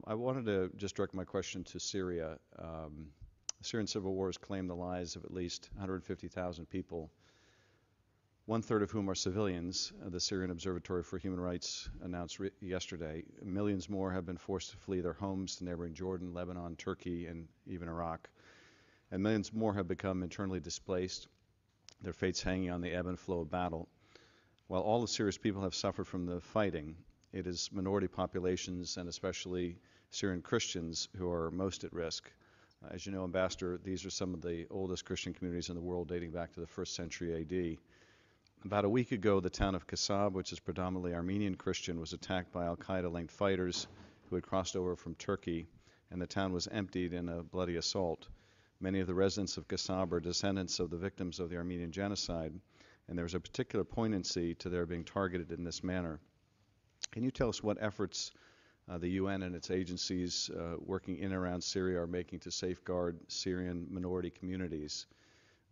I wanted to just direct my question to Syria. The Syrian civil war has claimed the lives of at least 150,000 people, one-third of whom are civilians, the Syrian Observatory for Human Rights announced yesterday. Millions more have been forced to flee their homes to neighboring Jordan, Lebanon, Turkey, and even Iraq. And millions more have become internally displaced, their fates hanging on the ebb and flow of battle. While all of Syria's people have suffered from the fighting, it is minority populations, and especially Syrian Christians, who are most at risk. As you know, Ambassador, these are some of the oldest Christian communities in the world, dating back to the 1st century AD. About a week ago, the town of Kessab, which is predominantly Armenian Christian, was attacked by al-Qaeda-linked fighters who had crossed over from Turkey, and the town was emptied in a bloody assault. Many of the residents of Kessab are descendants of the victims of the Armenian genocide, and there's a particular poignancy to their being targeted in this manner. Can you tell us what efforts the UN and its agencies working in and around Syria are making to safeguard Syrian minority communities?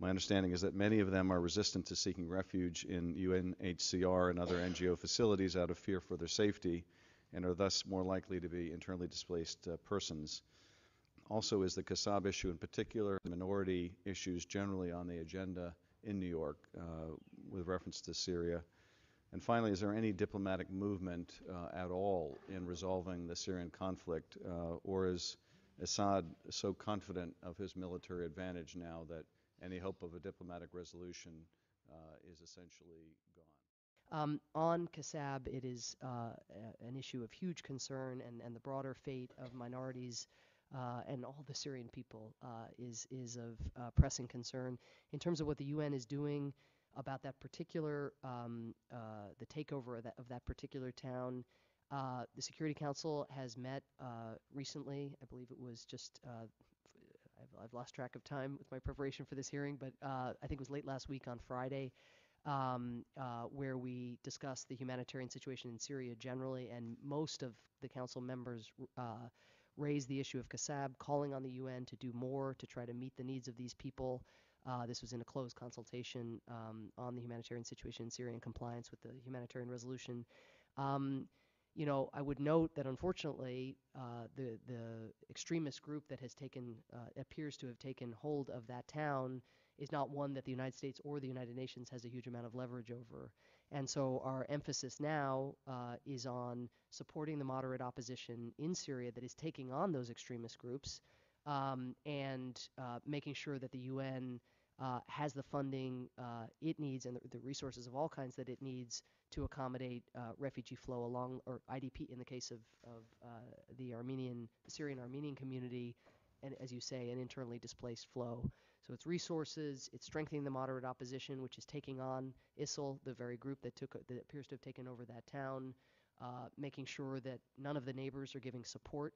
My understanding is that many of them are resistant to seeking refuge in UNHCR and other NGO facilities out of fear for their safety, and are thus more likely to be internally displaced persons. Also, is the Kessab issue in particular, minority issues generally on the agenda in New York with reference to Syria? And finally, is there any diplomatic movement at all in resolving the Syrian conflict, or is Assad so confident of his military advantage now that any hope of a diplomatic resolution is essentially gone? On Kessab, it is an issue of huge concern, and the broader fate of minorities and all the Syrian people is of pressing concern. In terms of what the UN is doing about that particular, the takeover of that particular town, the Security Council has met recently. I believe it was just I've lost track of time with my preparation for this hearing, but I think it was late last week on Friday, where we discussed the humanitarian situation in Syria generally, and most of the council members raised the issue of Kessab, calling on the UN to do more to try to meet the needs of these people. This was in a closed consultation on the humanitarian situation in Syria in compliance with the humanitarian resolution. You know, I would note that unfortunately, the extremist group that has taken, appears to have taken hold of that town is not one that the United States or the United Nations has a huge amount of leverage over. And so our emphasis now is on supporting the moderate opposition in Syria that is taking on those extremist groups, and making sure that the UN has the funding it needs and the resources of all kinds that it needs to accommodate refugee flow along, or IDP in the case of the Syrian Armenian community, and as you say, an internally displaced flow. So it's resources, it's strengthening the moderate opposition, which is taking on ISIL, the very group that appears to have taken over that town, making sure that none of the neighbors are giving support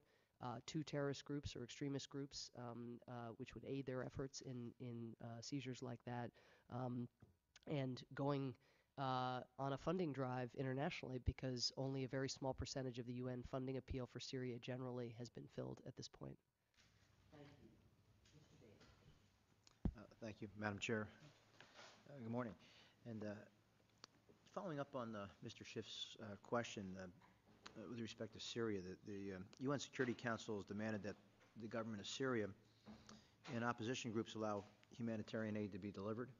to terrorist groups or extremist groups, which would aid their efforts in seizures like that, and going on a funding drive internationally, because only a very small percentage of the UN funding appeal for Syria generally has been filled at this point. Thank you. Mr. Davis. Thank you, Madam Chair. Good morning. And following up on Mr. Schiff's question with respect to Syria, the UN Security Council has demanded that the government of Syria and opposition groups allow humanitarian aid to be delivered.